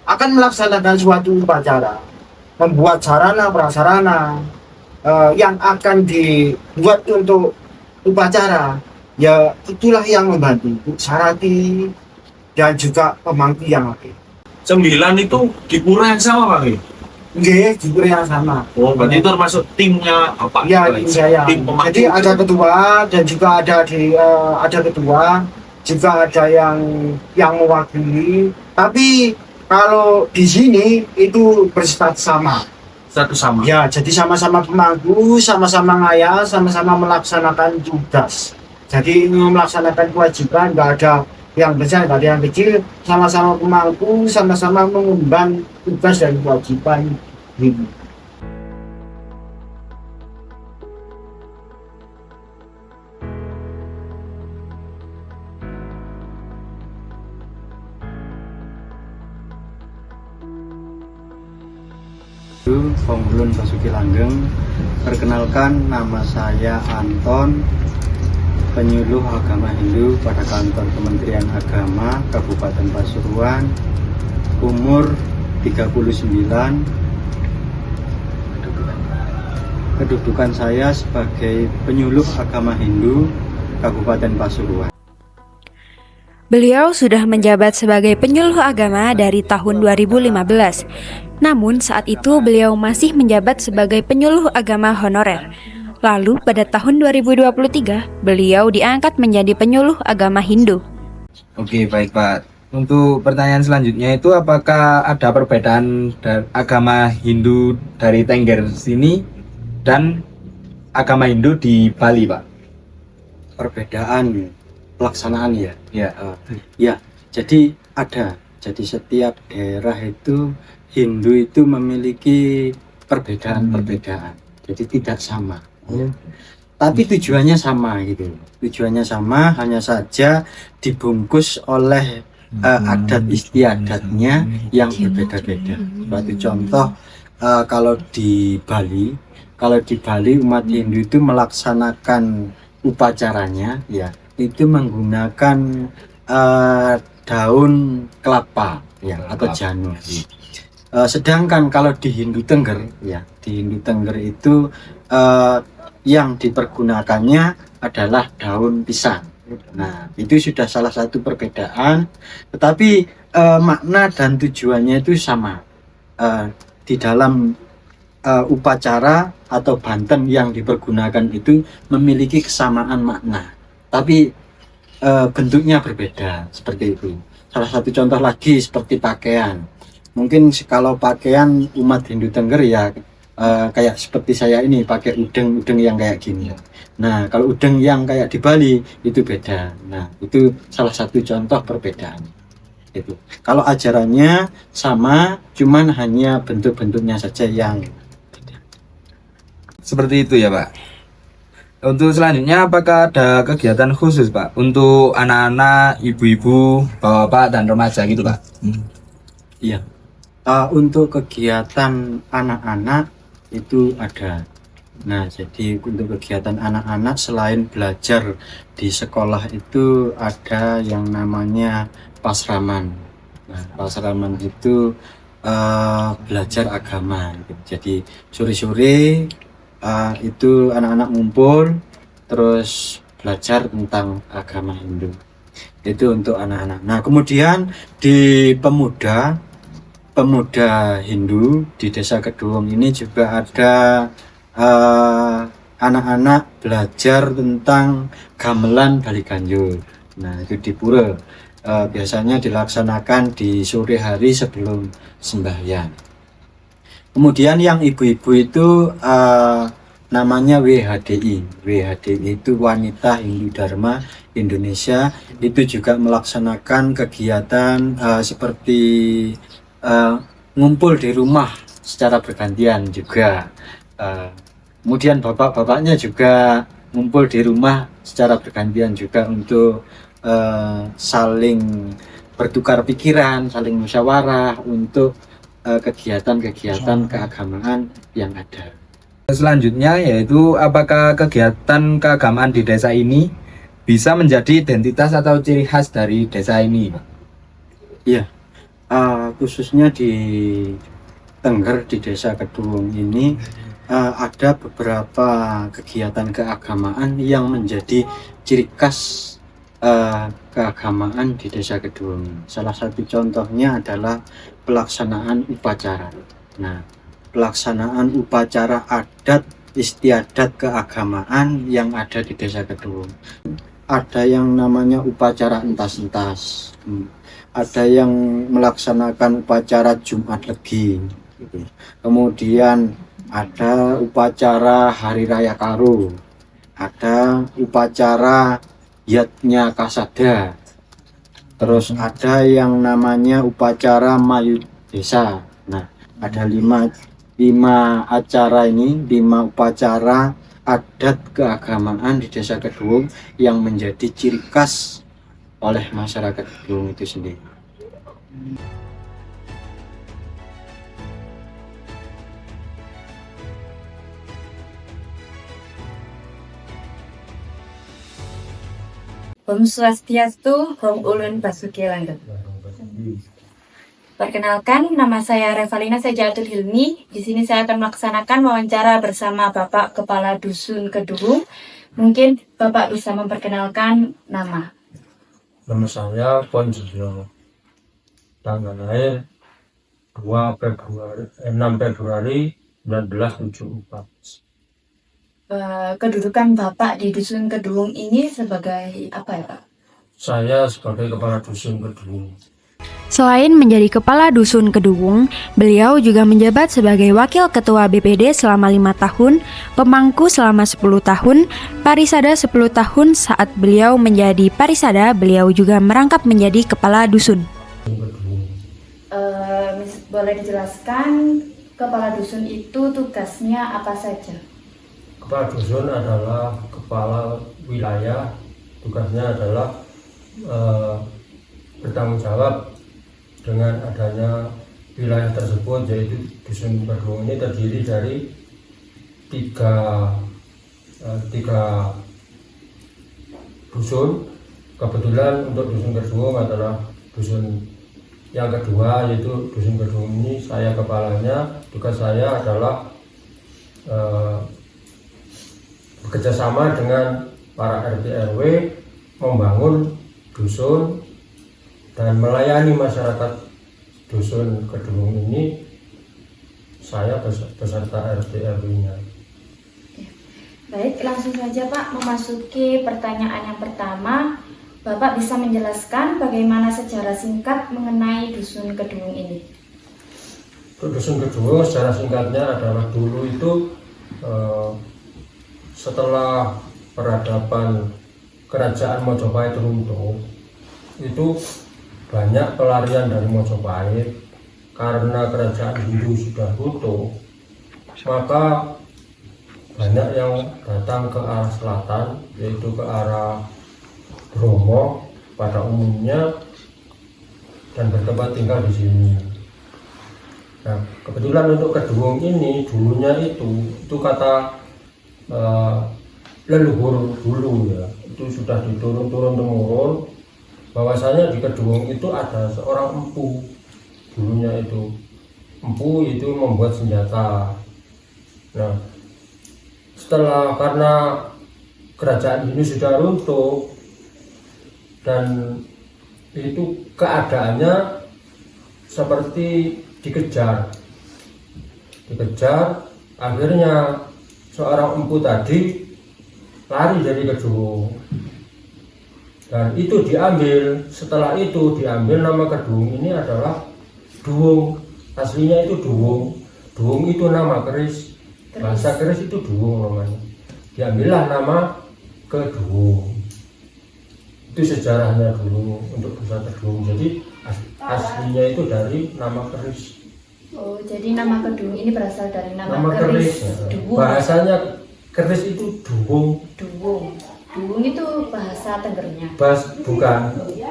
S12: akan melaksanakan suatu upacara, membuat sarana prasarana yang akan dibuat untuk upacara, ya itulah yang membantu Sarati dan juga pemangku yang lain.
S16: 9 itu di pura yang sama, Pak?
S12: Nggih, di pura yang sama.
S16: Oh, berarti itu termasuk timnya apa?
S12: Ya, tim saya. Jadi ada ketua, dan juga ada ketua, juga ada yang mewakili. Tapi kalau di sini itu berstatus sama.
S16: Status sama.
S12: Ya, jadi sama-sama pemangku, sama-sama ngayal, sama-sama melaksanakan tugas. Jadi melaksanakan kewajiban, nggak ada yang besar, nggak ada yang kecil, sama-sama pemangku, sama-sama mengemban tugas dan kewajiban hidup.
S17: Pemulun Basuki Langgeng. Perkenalkan, nama saya Anton, penyuluh agama Hindu pada kantor Kementerian Agama Kabupaten Pasuruan, umur 39. Kedudukan saya sebagai penyuluh agama Hindu Kabupaten Pasuruan.
S1: Beliau sudah menjabat sebagai penyuluh agama dari tahun 2015. Namun saat itu beliau masih menjabat sebagai penyuluh agama honorer. Lalu pada tahun 2023 beliau diangkat menjadi penyuluh agama Hindu.
S18: Oke, baik Pak. Untuk pertanyaan selanjutnya itu, apakah ada perbedaan agama Hindu dari Tengger sini dan agama Hindu di Bali, Pak?
S17: Perbedaan pelaksanaan ya. Ya, jadi ada Jadi setiap daerah itu Hindu itu memiliki perbedaan-perbedaan. Jadi tidak sama. Tapi tujuannya sama gitu. Tujuannya sama, hanya saja dibungkus oleh adat istiadatnya yang berbeda-beda. Seperti contoh kalau di Bali umat Hindu itu melaksanakan upacaranya ya itu menggunakan daun kelapa ya atau janur. Sedangkan kalau di Hindu Tengger itu yang dipergunakannya adalah daun pisang. Nah, itu sudah salah satu perbedaan, tetapi makna dan tujuannya itu sama. Di dalam upacara atau banten yang dipergunakan itu memiliki kesamaan makna, tapi bentuknya berbeda seperti itu. Salah satu contoh lagi seperti pakaian. Mungkin kalau pakaian umat Hindu Tengger ya kayak seperti saya ini pakai udeng yang kayak gini. Nah, kalau udeng yang kayak di Bali itu beda. Nah, itu salah satu contoh perbedaan. Itu. Kalau ajarannya sama, cuman hanya bentuk-bentuknya saja yang
S18: Seperti itu ya Pak. Untuk selanjutnya apakah ada kegiatan khusus Pak untuk anak-anak, ibu-ibu, bapak-bapak dan remaja gitu Pak?
S17: Iya. Untuk kegiatan anak-anak itu ada. Nah, jadi untuk kegiatan anak-anak selain belajar di sekolah itu ada yang namanya pasraman. Nah, pasraman itu belajar agama. Jadi sore-sore itu anak-anak ngumpul terus belajar tentang agama Hindu. Itu untuk anak-anak. Nah, kemudian di pemuda Hindu di Desa Kedung ini juga ada anak-anak belajar tentang gamelan Bali Ganjur. Nah, itu di pura. Biasanya dilaksanakan di sore hari sebelum sembahyang. Kemudian yang ibu-ibu itu namanya WHDI. WHDI itu Wanita Hindu Dharma Indonesia. Itu juga melaksanakan kegiatan seperti ngumpul di rumah secara bergantian juga. Kemudian bapak-bapaknya juga ngumpul di rumah secara bergantian juga untuk saling bertukar pikiran, saling musyawarah untuk kegiatan-kegiatan keagamaan yang ada.
S18: Selanjutnya yaitu apakah kegiatan keagamaan di desa ini bisa menjadi identitas atau ciri khas dari desa ini?
S17: Iya, khususnya di Tengger di Desa Kedung ini ada beberapa kegiatan keagamaan yang menjadi ciri khas keagamaan di Desa Kedung. Salah satu contohnya adalah pelaksanaan upacara. Nah, pelaksanaan upacara adat istiadat keagamaan yang ada di Desa Kedung. Ada yang namanya upacara entas-entas. Ada yang melaksanakan upacara Jumat Legi. Kemudian ada upacara Hari Raya Karo. Ada upacara Yatnya Kasada. Terus ada yang namanya upacara Mayu Desa. Nah, ada lima acara ini, 5 upacara adat keagamaan di Desa Kedung yang menjadi ciri khas oleh masyarakat Kedung itu sendiri.
S19: Om Swastiastu, Om Ulun Basuki Langgeng. Perkenalkan, nama saya Revalina Sejatul Hilmi. Di sini saya akan melaksanakan wawancara bersama Bapak Kepala Dusun Kedung. Mungkin Bapak bisa memperkenalkan nama.
S20: Nama saya Ponjio. Tanggal lahir 6 Februari 1974.
S19: Kedudukan Bapak di Dusun Kedung ini sebagai apa ya Pak?
S20: Saya sebagai Kepala Dusun Kedung.
S1: Selain menjadi Kepala Dusun Kedung, beliau juga menjabat sebagai Wakil Ketua BPD selama 5 tahun, Pemangku selama 10 tahun, Parisada 10 tahun. Saat beliau menjadi Parisada, beliau juga merangkap menjadi Kepala Dusun.
S19: Boleh dijelaskan kepala dusun itu tugasnya apa saja?
S20: Kepala dusun adalah kepala wilayah, tugasnya adalah bertanggung jawab dengan adanya wilayah tersebut, yaitu dusun Kedung ini terdiri dari tiga dusun. Kebetulan untuk dusun Kedung adalah dusun yang kedua, yaitu dusun Kedung ini saya kepalanya. Tugas saya adalah bekerjasama dengan para RT RW membangun dusun dan melayani masyarakat dusun Kedung ini. Saya beserta RT RW-nya.
S19: Baik, langsung saja Pak memasuki pertanyaan yang pertama. Bapak bisa menjelaskan bagaimana sejarah singkat mengenai dusun Kedung ini?
S20: Dusun Kedung secara singkatnya adalah dulu itu setelah peradaban kerajaan Mojopahit runtuh, itu banyak pelarian dari Mojopahit karena kerajaan Hindu sudah runtuh, maka banyak yang datang ke arah selatan, yaitu ke arah Bromo pada umumnya, dan bertempat tinggal di sini. Nah, kebetulan untuk Kedung ini dulunya itu kata leluhur dulu ya, itu sudah diturun temurun bahwasanya di Kedung itu ada seorang empu. Dulunya itu empu itu membuat senjata. Nah, setelah karena kerajaan ini sudah runtuh dan itu keadaannya seperti dikejar, akhirnya seorang empu tadi lari dari Kedung dan itu diambil. Setelah itu diambil nama Kedung ini adalah Duwung, aslinya itu Duwung. Duwung itu nama keris, bahasa keris itu Duwung namanya. Diambillah nama Kedung. Itu sejarahnya dulu untuk desa Kedung. Jadi aslinya itu dari nama keris.
S19: Oh, jadi nama Kedung ini berasal dari nama
S20: keris.
S19: Duwung.
S20: Bahasanya keris itu Duwung.
S19: Duwung itu bahasa Tenggernya.
S20: Bukan,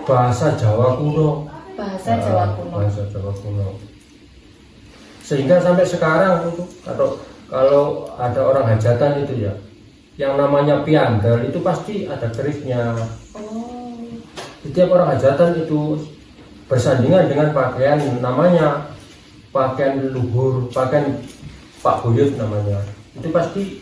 S20: bahasa Jawa kuno.
S19: Bahasa Jawa
S20: kuno. Sehingga sampai sekarang itu kalau ada orang hajatan itu ya, yang namanya piandel itu pasti ada kerisnya. Setiap orang hajatan itu bersandingan dengan pakaian namanya pakaian leluhur, pakaian Pak Buyut namanya. Itu pasti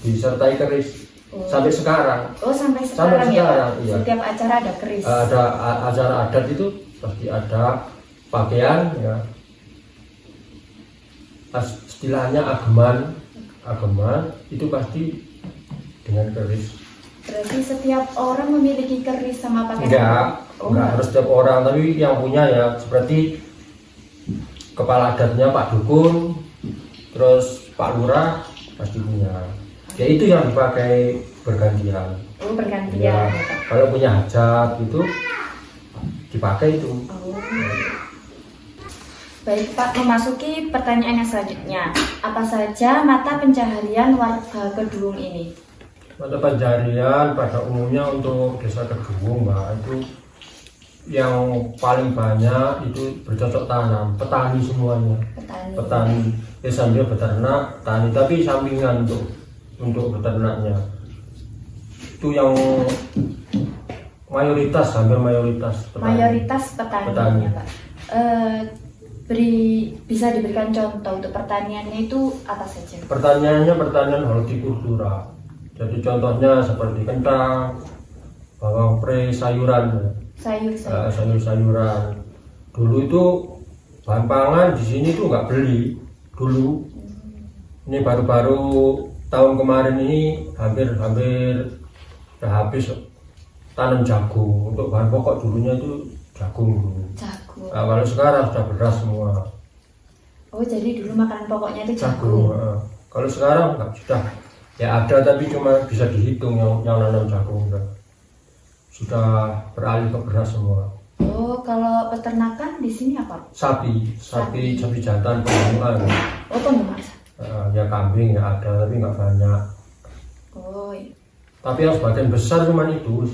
S20: disertai keris. Sampai sekarang.
S19: Sampai sekarang ya Pak?
S20: Iya.
S19: Setiap acara ada keris.
S20: Ada acara adat itu pasti ada pakaian ya. Istilahnya ageman itu pasti dengan keris.
S19: Berarti setiap orang memiliki keris sama pakaian?
S20: Enggak harus setiap orang, tapi yang punya ya seperti kepala adatnya Pak Dukun, terus Pak Lurah pasti punya. Ya itu yang dipakai bergantian.
S19: Bergantian.
S20: Ya, kalau punya hajat itu dipakai itu.
S19: Baik Pak, memasuki pertanyaan yang selanjutnya. Apa saja mata pencaharian warga Kedung ini?
S20: Mata pencaharian pada umumnya untuk desa Kedung, Mbak, itu yang paling banyak itu bercocok tanam, petani semuanya. Petani. Sambil beternak, petani, tapi sampingan untuk beternaknya. Itu yang hampir mayoritas petani.
S19: Mayoritas petani. Ya, Pak. Bisa diberikan contoh untuk pertaniannya itu apa saja?
S20: Pertaniannya pertanian hortikultura. Jadi contohnya seperti kentang, bawang pre, sayuran. Sayur-sayuran. Dulu itu bahan pangan di sini tuh nggak beli dulu. Ini baru-baru tahun kemarin ini hampir habis tanam jagung. Untuk bahan pokok dulunya itu jagung dulu. Nah, kalau sekarang sudah beras semua.
S19: Oh, jadi dulu makanan pokoknya itu jagung.
S20: Kalau sekarang nggak, sudah ya ada, tapi cuma bisa dihitung yang nanam jagung sudah beralih ke beras semua.
S19: Oh, kalau peternakan di sini apa?
S20: Sapi jantan penggunaan.
S19: Oh, penggemar.
S20: Ya kambing ya ada tapi nggak banyak.
S19: Oh, iya.
S20: Tapi yang sebagian besar cuma itu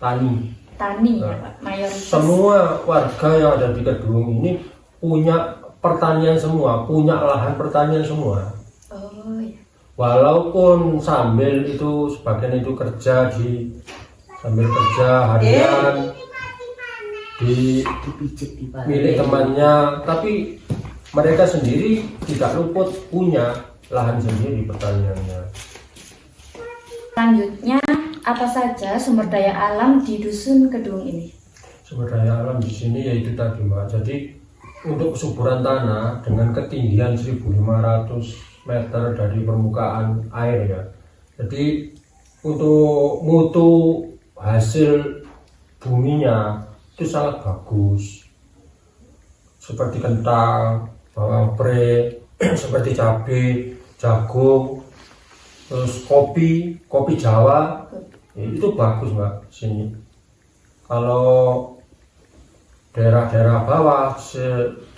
S20: tani.
S19: Tani ya Pak, mayoritas.
S20: Semua warga yang ada di Kedung ini punya pertanian semua, punya lahan pertanian semua.
S19: Oh iya.
S20: Walaupun sambil itu sebagian itu sambil kerja harian di milik temannya, tapi mereka sendiri tidak luput punya lahan sendiri pertaniannya.
S19: Selanjutnya, apa saja sumber daya alam di Dusun Kedung ini?
S20: Sumber daya alam di sini yaitu tadi Mbak. Jadi untuk kesuburan tanah dengan ketinggian 1.500 meter dari permukaan air ya. Jadi untuk mutu hasil buminya itu sangat bagus. Seperti kentang, bawang pre, seperti cabai, jagung, terus kopi Jawa itu bagus Mbak sini. Kalau daerah-daerah bawah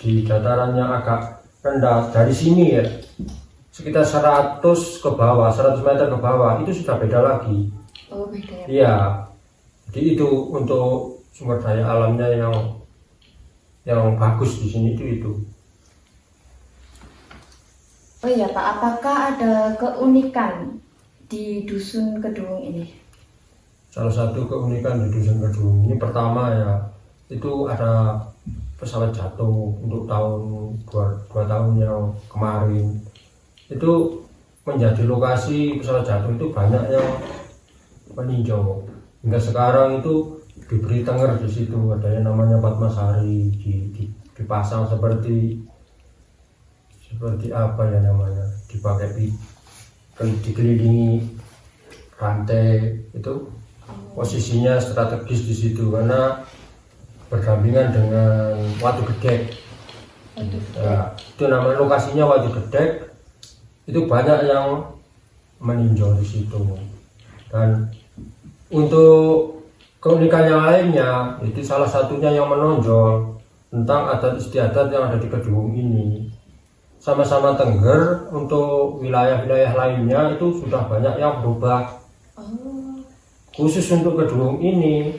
S20: di dataran yang agak rendah dari sini ya sekitar 100 ke bawah, 100 meter ke bawah itu sudah beda lagi.
S19: Oh beda.
S20: Iya. Jadi itu untuk sumber daya alamnya yang bagus di sini itu.
S19: Oh iya Pak, apakah ada keunikan di Dusun Kedung ini?
S20: Salah satu keunikan di Dusun Kedung ini pertama ya, itu ada pesawat jatuh untuk dua tahun yang kemarin. Itu menjadi lokasi pesawat jatuh itu banyak yang meninjau. Hingga sekarang itu diberi tenger di situ, ada yang namanya Padmasari dipasang seperti apa ya namanya, dipakai dikelilingi rantai itu posisinya strategis di situ karena berdampingan dengan Watu Gedek. Ya, itu namanya lokasinya Watu Gedek. Itu banyak yang meninjau di situ. Dan untuk keunikan yang lainnya itu salah satunya yang menonjol tentang adat istiadat yang ada di Kedung ini. Sama-sama Tengger, untuk wilayah-wilayah lainnya itu sudah banyak yang berubah. Khusus untuk Kedung ini,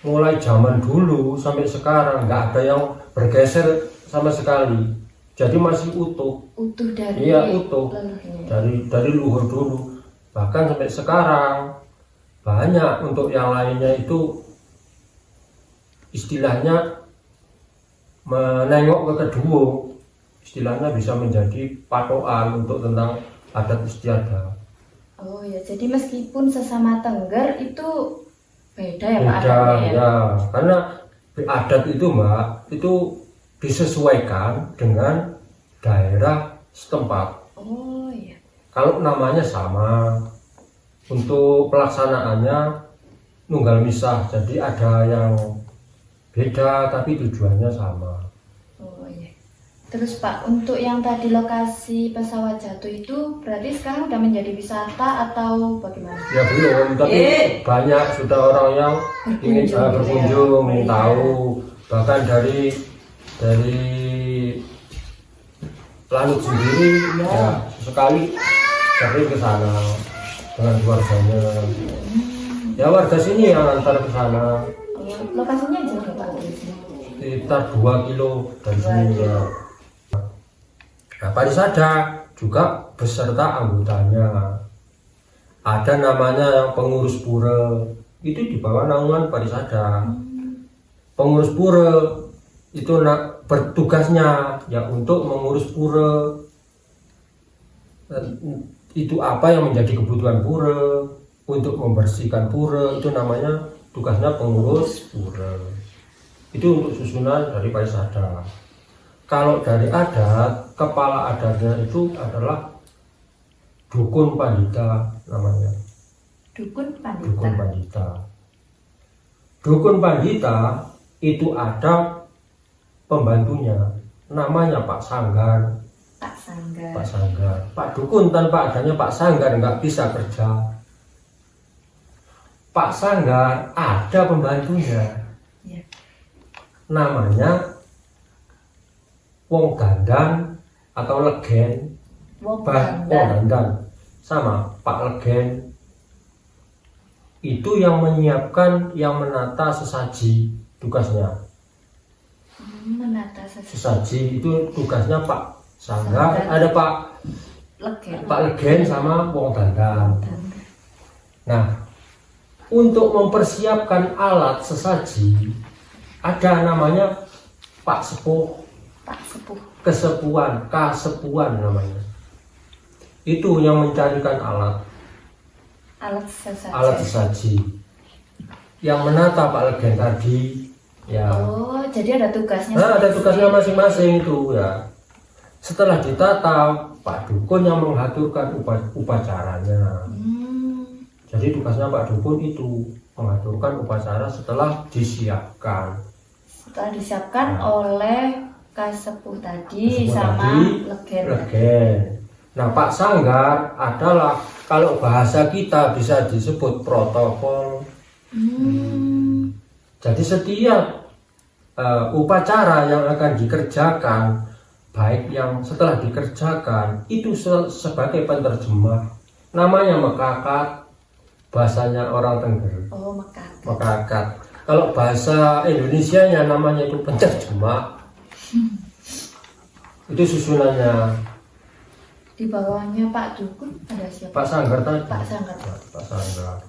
S20: mulai zaman dulu sampai sekarang nggak ada yang bergeser sama sekali. Jadi masih utuh.
S19: Utuh dari
S20: utuh. Dari luhur dulu. Bahkan sampai sekarang banyak untuk yang lainnya itu istilahnya menengok ke Kedung. Istilahnya bisa menjadi patokan untuk tentang adat istiadat.
S19: Oh ya, jadi meskipun sesama Tengger itu beda ya Pak
S20: Beda
S19: adatnya
S20: ya, karena adat itu Mbak itu disesuaikan dengan daerah setempat.
S19: Oh iya.
S20: Kalau namanya sama, untuk pelaksanaannya nunggal misah, jadi ada yang beda tapi tujuannya sama.
S19: Oh iya. Terus Pak, untuk yang tadi lokasi pesawat jatuh itu berarti sekarang udah menjadi wisata atau bagaimana?
S20: Ya belum, tapi banyak sudah orang yang ingin berkunjung, ingin tahu. Bahkan dari Lanut sendiri ya sekali sering ke sana dengan keluarganya. Ya warga sini yang antar ke sana.
S19: Lokasinya jauh Pak?
S20: Sekitar 2 kilo dari sini ya. Nah, Parisada juga beserta anggotanya. Ada namanya pengurus pura, itu di bawah naungan Parisada. Pengurus pura itu bertugasnya ya untuk mengurus pura. Itu apa yang menjadi kebutuhan pura, untuk membersihkan pura, itu namanya tugasnya pengurus pura. Itu untuk susunan dari Parisada. Kalau dari adat, kepala adatnya itu adalah Dukun Pandita namanya.
S19: Dukun Pandita.
S20: Dukun Pandita. Dukun Pandita itu ada pembantunya, namanya Pak Sanggar.
S19: Pak Sanggar.
S20: Pak Sanggar. Pak Dukun tanpa adanya Pak Sanggar nggak bisa kerja. Pak Sanggar ada pembantunya.
S19: Ya.
S20: namanya wong dandan atau legen.
S19: Wong
S20: Wong
S19: dandan.
S20: dandan sama Pak Legen itu yang menyiapkan, yang menata sesaji tugasnya.
S19: Menata
S20: Sesaji itu tugasnya Pak Sanggar, ada Pak Legen sama wong dandan. Nah, untuk mempersiapkan alat sesaji ada namanya Pak Sepuh, kasepuan namanya. Itu yang mencarikan alat sesaji. Yang menata Pak Legen tadi ya.
S19: Oh, jadi ada tugasnya.
S20: Nah, ada tugasnya masing-masing itu ya. Setelah ditata, Pak Dukun yang mengaturkan upacaranya. Jadi tugasnya Pak Dukun itu mengaturkan upacara setelah disiapkan.
S19: Setelah disiapkan oleh Kasepuh tadi sama Legen.
S20: Nah, Pak Sanggar adalah, kalau bahasa kita bisa disebut protokol. Jadi setiap upacara yang akan dikerjakan, baik yang setelah dikerjakan itu sebagai penerjemah, namanya mekakat, bahasanya orang Tengger.
S19: Oh,
S20: mekakat. Kalau bahasa Indonesianya namanya itu penerjemah. Itu susunannya.
S19: Di bawahnya Pak Dukun ada siapa?
S20: Pak Sanggar tadi.
S19: Pak Sanggar.
S20: Pak Sanggar.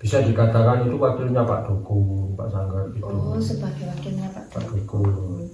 S20: Bisa dikatakan itu wakilnya Pak Dukun, Pak Sanggar itu.
S19: Oh, sebagai wakilnya Pak
S20: Dukun.